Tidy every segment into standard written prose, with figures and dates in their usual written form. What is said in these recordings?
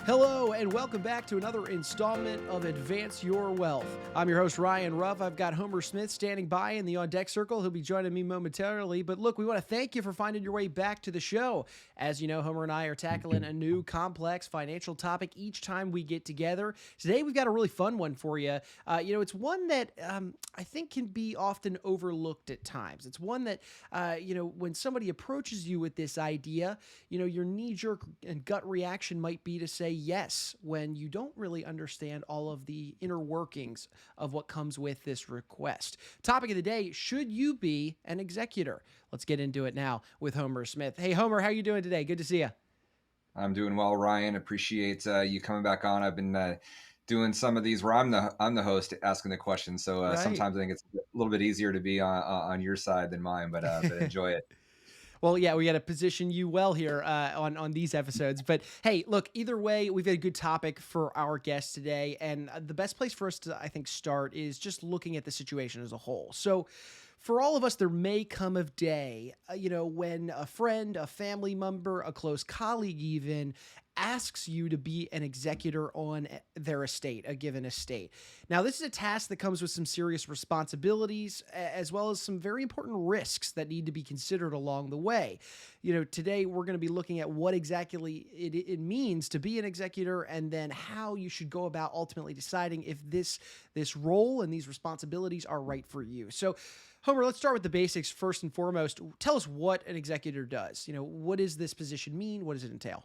Hello, and welcome back to another installment of Advance Your Wealth. I'm your host, Ryan Ruff. I've got Homer Smith standing by in the On Deck Circle. He'll be joining me momentarily. But look, we want to thank you for finding your way back to the show. As you know, Homer and I are tackling a new complex financial topic each time we get together. Today, we've got a really fun one for you. It's one that I think can be often overlooked at times. It's one that, when somebody approaches you with this idea, your knee-jerk and gut reaction might be to say yes when you don't really understand all of the inner workings of what comes with this request. Topic of the day, should you be an executor? Let's get into it now with Homer Smith. Hey, Homer, how you doing today? Good to see you. I'm doing well, Ryan. Appreciate you coming back on. I've been doing some of these where I'm the host asking the questions. So Right. sometimes I think it's a little bit easier to be on your side than mine, but enjoy it. Well, yeah, we got to position you well here on these episodes. But hey, look, either way, we've got a good topic for our guest today. And the best place for us to, I think, start is just looking at the situation as a whole. So for all of us, there may come a day, when a friend, a family member, a close colleague even asks you to be an executor on their estate, a given estate. Now, this is a task that comes with some serious responsibilities, as well as some very important risks that need to be considered along the way. Today we're going to be looking at what exactly it means to be an executor, and then how you should go about ultimately deciding if this role and these responsibilities are right for you. So, Homer, let's start with the basics first and foremost. Tell us what an executor does. What does this position mean? What does it entail?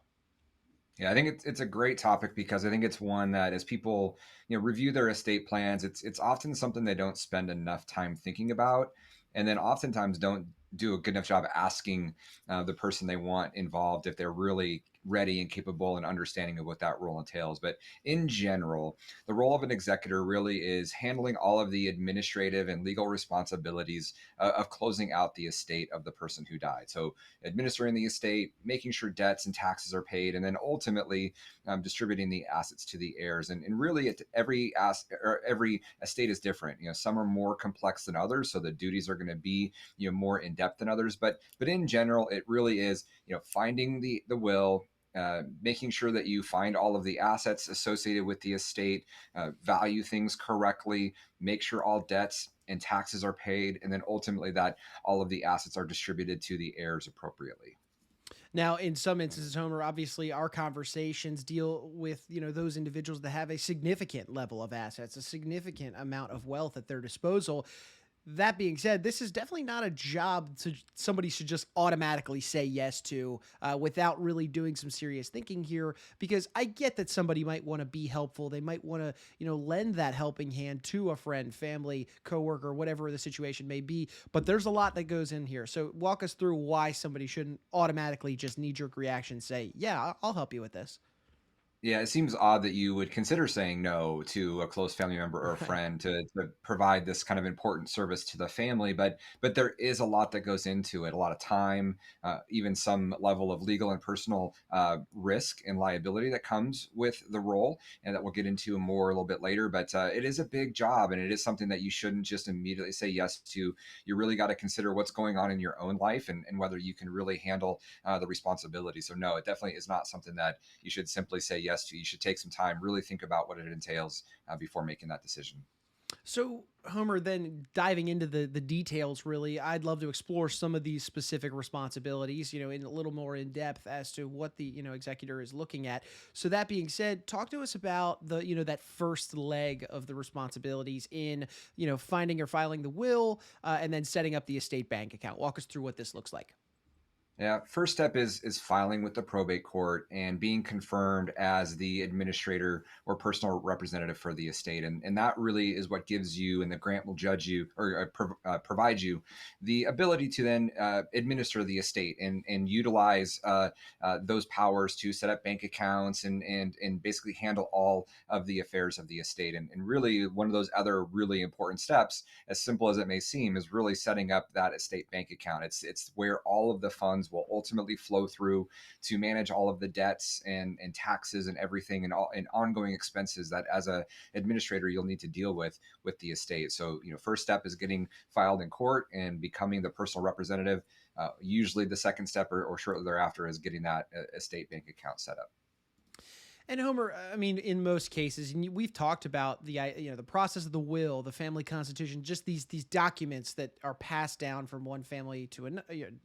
Yeah, I think it's a great topic because I think it's one that as people review their estate plans, it's often something they don't spend enough time thinking about, and then oftentimes don't do a good enough job asking the person they want involved if they're really ready and capable and understanding of what that role entails. But in general, the role of an executor really is handling all of the administrative and legal responsibilities of closing out the estate of the person who died. So administering the estate, making sure debts and taxes are paid, and then ultimately distributing the assets to the heirs. And really, every estate is different. Some are more complex than others, so the duties are going to be more in depth than others. But in general, it really is finding the will. Making sure that you find all of the assets associated with the estate, value things correctly, make sure all debts and taxes are paid, and then ultimately that all of the assets are distributed to the heirs appropriately. Now, in some instances, Homer, obviously our conversations deal with, those individuals that have a significant level of assets, a significant amount of wealth at their disposal. That being said, this is definitely not a job somebody should just automatically say yes to without really doing some serious thinking here, because I get that somebody might want to be helpful. They might want to, lend that helping hand to a friend, family, coworker, whatever the situation may be. But there's a lot that goes in here. So walk us through why somebody shouldn't automatically just knee-jerk reaction say, yeah, I'll help you with this. Yeah, it seems odd that you would consider saying no to a close family member or a friend to provide this kind of important service to the family, but there is a lot that goes into it, a lot of time, even some level of legal and personal risk and liability that comes with the role, and that we'll get into more a little bit later. But it is a big job, and it is something that you shouldn't just immediately say yes to. You really got to consider what's going on in your own life and whether you can really handle the responsibility. So no, it definitely is not something that you should simply say yes to. You should take some time, really think about what it entails before making that decision. So, Homer, then diving into the details, really, I'd love to explore some of these specific responsibilities, in a little more in depth as to what the, executor is looking at. So that being said, talk to us about the, that first leg of the responsibilities in, finding or filing the will and then setting up the estate bank account. Walk us through what this looks like. Yeah, first step is filing with the probate court and being confirmed as the administrator or personal representative for the estate. And that really is what gives you, and the grant will judge you or provide you the ability to then administer the estate and utilize those powers to set up bank accounts and basically handle all of the affairs of the estate. And really one of those other really important steps, as simple as it may seem, is really setting up that estate bank account. It's where all of the funds funds will ultimately flow through to manage all of the debts and taxes and everything and all and ongoing expenses that as a administrator you'll need to deal with the estate. So, first step is getting filed in court and becoming the personal representative. Usually the second step or shortly thereafter is getting that estate bank account set up. And Homer, I mean, in most cases, and we've talked about the process of the will, the family constitution, just these documents that are passed down from one family to a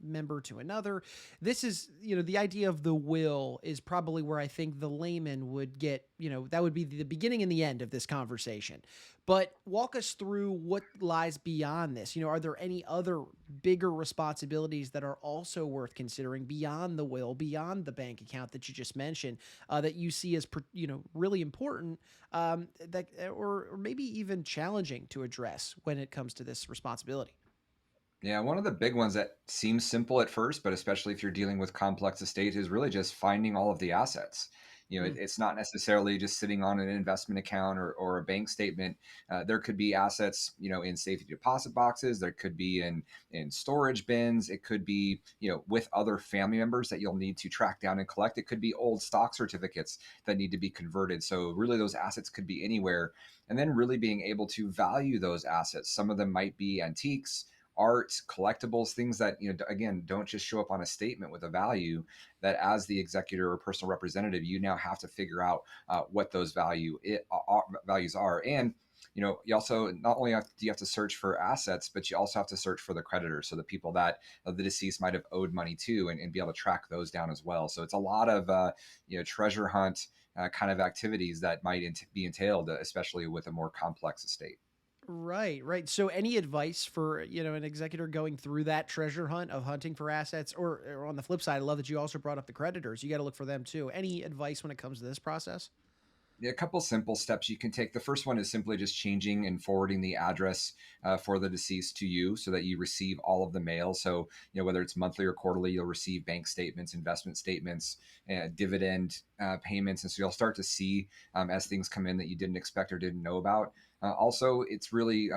member to another. This is, the idea of the will is probably where I think the layman would get, that would be the beginning and the end of this conversation. But walk us through what lies beyond this. Are there any other bigger responsibilities that are also worth considering beyond the will, beyond the bank account that you just mentioned, that you see as really important, that or maybe even challenging to address when it comes to this responsibility? Yeah, one of the big ones that seems simple at first, but especially if you're dealing with complex estate, is really just finding all of the assets. Mm. It's not necessarily just sitting on an investment account or a bank statement. There could be assets, in safety deposit boxes. There could be in storage bins. It could be, with other family members that you'll need to track down and collect. It could be old stock certificates that need to be converted. So really, those assets could be anywhere, and then really being able to value those assets. Some of them might be antiques, art, collectibles, things that, again, don't just show up on a statement with a value. That as the executor or personal representative, you now have to figure out what those values are. And you also not only do you have to search for assets, but you also have to search for the creditors, so the people that the deceased might have owed money to, and be able to track those down as well. So it's a lot of treasure hunt kind of activities that might be entailed, especially with a more complex estate. Right, right. So, any advice for an executor going through that treasure hunt of hunting for assets, or on the flip side, I love that you also brought up the creditors. You got to look for them too. Any advice when it comes to this process? Yeah, a couple simple steps you can take. The first one is simply just changing and forwarding the address for the deceased to you so that you receive all of the mail. So, whether it's monthly or quarterly, you'll receive bank statements, investment statements, dividend payments. And so you'll start to see as things come in that you didn't expect or didn't know about. Also, it's really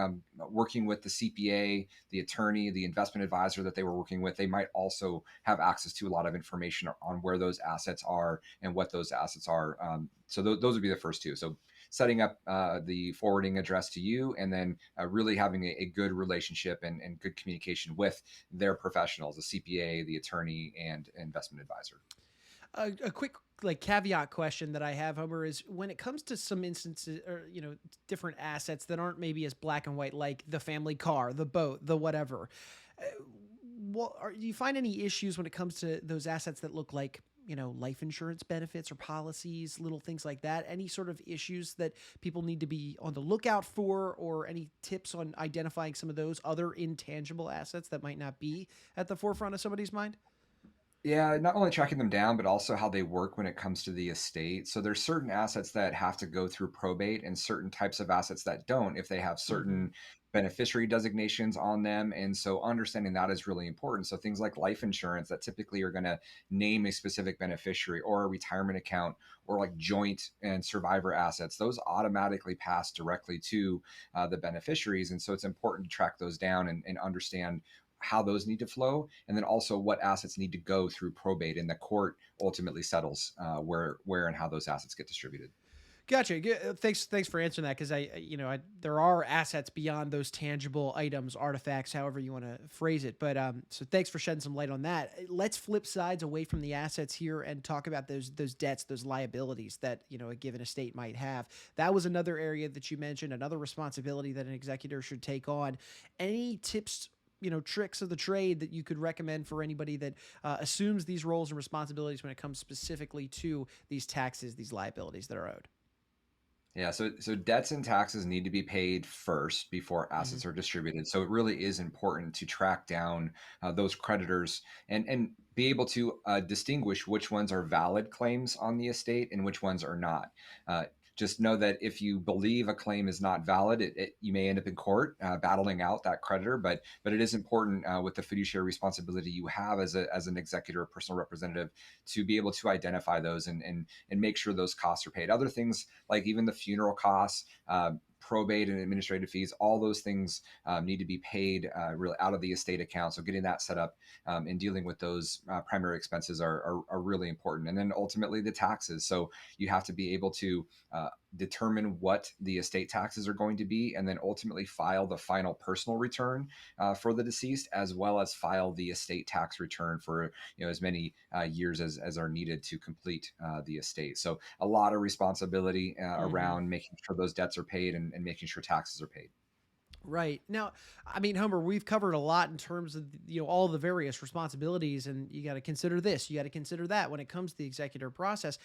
working with the CPA, the attorney, the investment advisor that they were working with. They might also have access to a lot of information on where those assets are and what those assets are. So those would be the first two. So setting up the forwarding address to you, and then really having a good relationship and good communication with their professionals, the CPA, the attorney, and investment advisor. A quick caveat question that I have, Homer, is when it comes to some instances or different assets that aren't maybe as black and white, like the family car, the boat, the whatever. Uh, do you find any issues when it comes to those assets that look like life insurance benefits or policies, little things like that? Any sort of issues that people need to be on the lookout for, or any tips on identifying some of those other intangible assets that might not be at the forefront of somebody's mind? Yeah, not only tracking them down, but also how they work when it comes to the estate. So there's certain assets that have to go through probate and certain types of assets that don't if they have Hmm. certain beneficiary designations on them. And so understanding that is really important. So things like life insurance that typically are going to name a specific beneficiary, or a retirement account, or like joint and survivor assets, those automatically pass directly to the beneficiaries. And so it's important to track those down and understand how those need to flow, and then also what assets need to go through probate, and the court ultimately settles where and how those assets get distributed. Gotcha. Thanks for answering that, because there are assets beyond those tangible items, artifacts, however you want to phrase it. But so thanks for shedding some light on that. Let's flip sides away from the assets here and talk about those debts, those liabilities that a given estate might have. That was another area that you mentioned, another responsibility that an executor should take on. Any tips? Tricks of the trade that you could recommend for anybody that assumes these roles and responsibilities when it comes specifically to these taxes, these liabilities that are owed. Yeah, so debts and taxes need to be paid first before Hmm. assets are distributed. So it really is important to track down those creditors and be able to distinguish which ones are valid claims on the estate and which ones are not. Uh, just know that if you believe a claim is not valid, you may end up in court battling out that creditor. But it is important with the fiduciary responsibility you have as an executor or personal representative to be able to identify those and make sure those costs are paid. Other things like even the funeral costs, probate and administrative fees, all those things need to be paid really out of the estate account. So getting that set up and dealing with those primary expenses are really important. And then ultimately the taxes. So you have to be able to determine what the estate taxes are going to be, and then ultimately file the final personal return for the deceased, as well as file the estate tax return for as many years as are needed to complete the estate. So a lot of responsibility Hmm. around making sure those debts are paid and making sure taxes are paid. Right. Now, I mean, Homer, we've covered a lot in terms of, all the various responsibilities, and you got to consider this, you got to consider that when it comes to the executor process.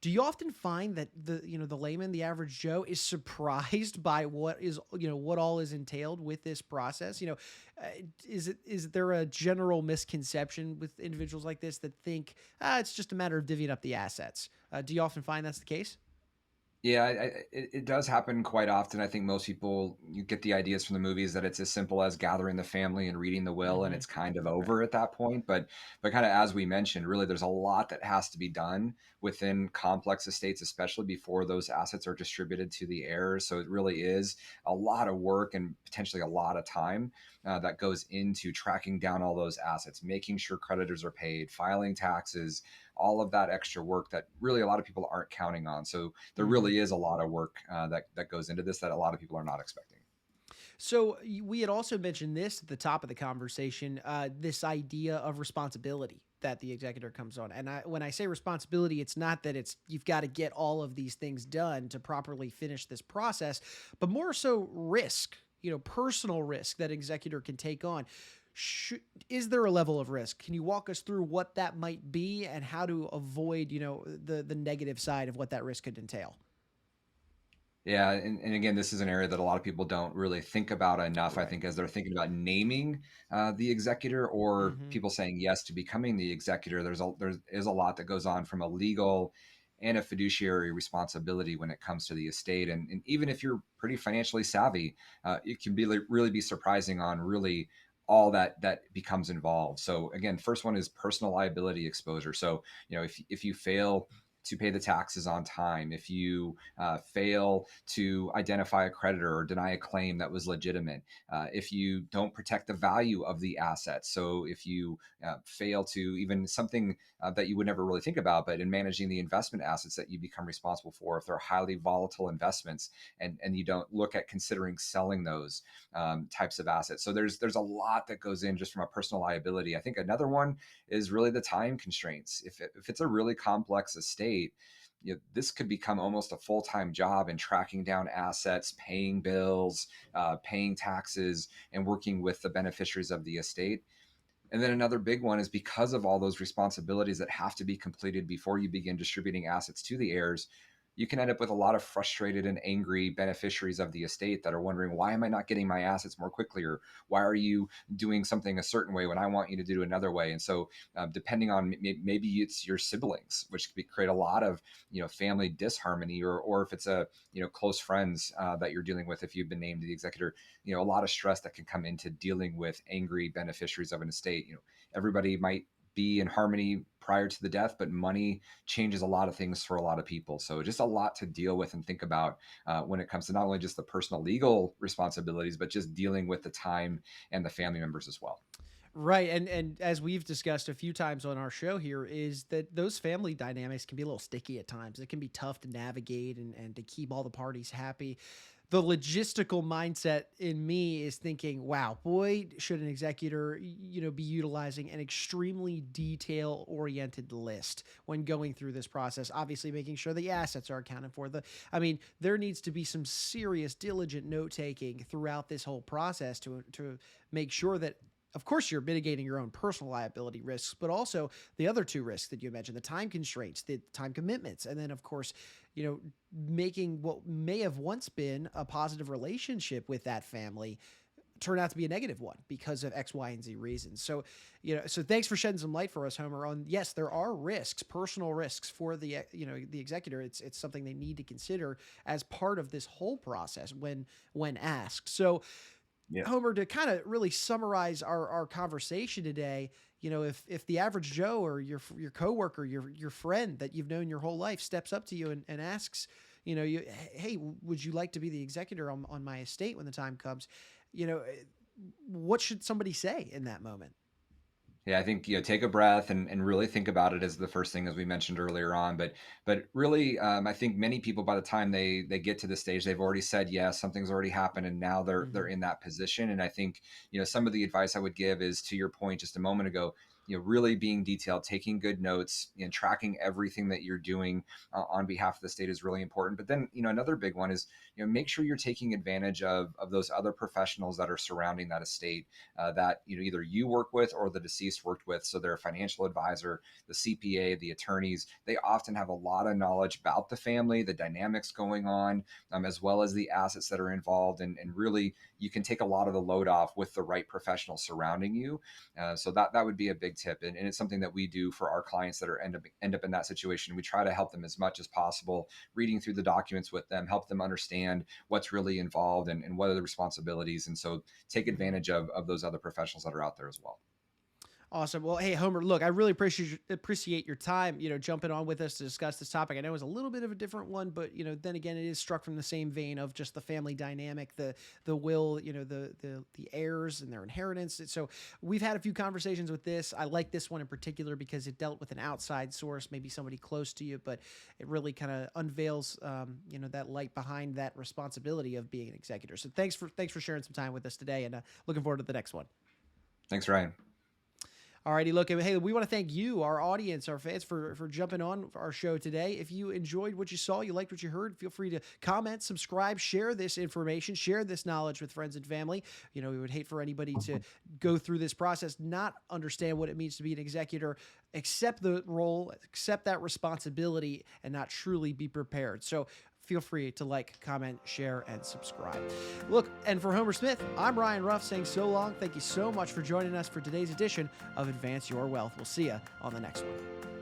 Do you often find that the layman, the average Joe, is surprised by what all is entailed with this process? Uh, is there a general misconception with individuals like this that think, it's just a matter of divvying up the assets? Do you often find that's the case? Yeah, it does happen quite often. I think most people, you get the ideas from the movies that it's as simple as gathering the family and reading the will, and Hmm. it's kind of Right. over at that point. But kind of as we mentioned, really, there's a lot that has to be done within complex estates, especially before those assets are distributed to the heirs. So it really is a lot of work and potentially a lot of time that goes into tracking down all those assets, making sure creditors are paid, filing taxes, all of that extra work that really a lot of people aren't counting on. So there Hmm. really is a lot of work that goes into this that a lot of people are not expecting. So we had also mentioned this at the top of the conversation, this idea of responsibility that the executor comes on. And when I say responsibility, it's not that it's you've got to get all of these things done to properly finish this process, but more so risk, personal risk that executor can take on. Should, is there a level of risk? Can you walk us through what that might be and how to avoid, the negative side of what that risk could entail? Yeah, and again, this is an area that a lot of people don't really think about enough. I Right. think as they're thinking about naming the executor or Hmm. people saying yes to becoming the executor, there is a lot that goes on from a legal and a fiduciary responsibility when it comes to the estate. And even if you're pretty financially savvy, it can be really be surprising on really all that becomes involved. So again, first one is personal liability exposure. So if you fail to pay the taxes on time, if you fail to identify a creditor or deny a claim that was legitimate, if you don't protect the value of the assets. So if you fail to even something that you would never really think about, but in managing the investment assets that you become responsible for, if they're highly volatile investments and you don't look at considering selling those types of assets. So there's a lot that goes in just from a personal liability. I think another one is really the time constraints. If it's a really complex estate, this could become almost a full-time job in tracking down assets, paying bills, paying taxes, and working with the beneficiaries of the estate. And then another big one is because of all those responsibilities that have to be completed before you begin distributing assets to the heirs, you can end up with a lot of frustrated and angry beneficiaries of the estate that are wondering, why am I not getting my assets more quickly? Or why are you doing something a certain way when I want you to do another way? And so, depending on maybe it's your siblings, which could create a lot of family disharmony, or if it's a close friends that you're dealing with, if you've been named the executor, a lot of stress that can come into dealing with angry beneficiaries of an estate. Everybody might be in harmony prior to the death, but money changes a lot of things for a lot of people. So just a lot to deal with and think about when it comes to not only just the personal legal responsibilities, but just dealing with the time and the family members as well. Right. And as we've discussed a few times on our show here, is that those family dynamics can be a little sticky at times. It can be tough to navigate and to keep all the parties happy. The logistical mindset in me is thinking, wow, boy, should an executor, be utilizing an extremely detail oriented list when going through this process. Obviously, making sure the assets are accounted for. I mean, there needs to be some serious, diligent note taking throughout this whole process to make sure that, of course, you're mitigating your own personal liability risks, but also the other two risks that you mentioned, the time constraints, the time commitments, and then, of course, making what may have once been a positive relationship with that family turn out to be a negative one because of X, Y, and Z reasons. So, so thanks for shedding some light for us, Homer, on yes, there are risks, personal risks for the executor. It's something they need to consider as part of this whole process when asked. So, Yeah. Homer, to kind of really summarize our conversation today, if the average Joe or your coworker, your friend that you've known your whole life steps up to you and asks, Hey, would you like to be the executor on my estate when the time comes? What should somebody say in that moment? Yeah, I think take a breath and really think about it as the first thing, as we mentioned earlier on. But really, I think many people, by the time they get to the stage, they've already said yes, something's already happened, and now they're Hmm. in that position. And I think some of the advice I would give is, to your point just a moment ago, really being detailed, taking good notes, and tracking everything that you're doing on behalf of the state is really important. But then another big one is make sure you're taking advantage of those other professionals that are surrounding that estate, that either you work with or the deceased worked with. So their financial advisor, the CPA, the attorneys, they often have a lot of knowledge about the family, the dynamics going on, as well as the assets that are involved. And really, you can take a lot of the load off with the right professional surrounding you. So that would be a big tip, and it's something that we do for our clients that end up in that situation. We try to help them as much as possible, reading through the documents with them, help them understand what's really involved and what are the responsibilities. And so take Hmm. advantage of those other professionals that are out there as well. Awesome. Well, hey, Homer, look, I really appreciate your time, jumping on with us to discuss this topic. I know it was a little bit of a different one, but then again, it is struck from the same vein of just the family dynamic, the will, the heirs and their inheritance. So we've had a few conversations with this. I like this one in particular because it dealt with an outside source, maybe somebody close to you, but it really kind of unveils, that light behind that responsibility of being an executor. So thanks for sharing some time with us today, and looking forward to the next one. Thanks, Ryan. Alrighty, look, hey, we want to thank you, our audience, our fans, for jumping on our show today. If you enjoyed what you saw, you liked what you heard, feel free to comment, subscribe, share this information, share this knowledge with friends and family. We would hate for anybody to go through this process, not understand what it means to be an executor, accept the role, accept that responsibility, and not truly be prepared. So feel free to like, comment, share, and subscribe. Look, and for Homer Smith, I'm Ryan Ruff saying so long. Thank you so much for joining us for today's edition of Advance Your Wealth. We'll see you on the next one.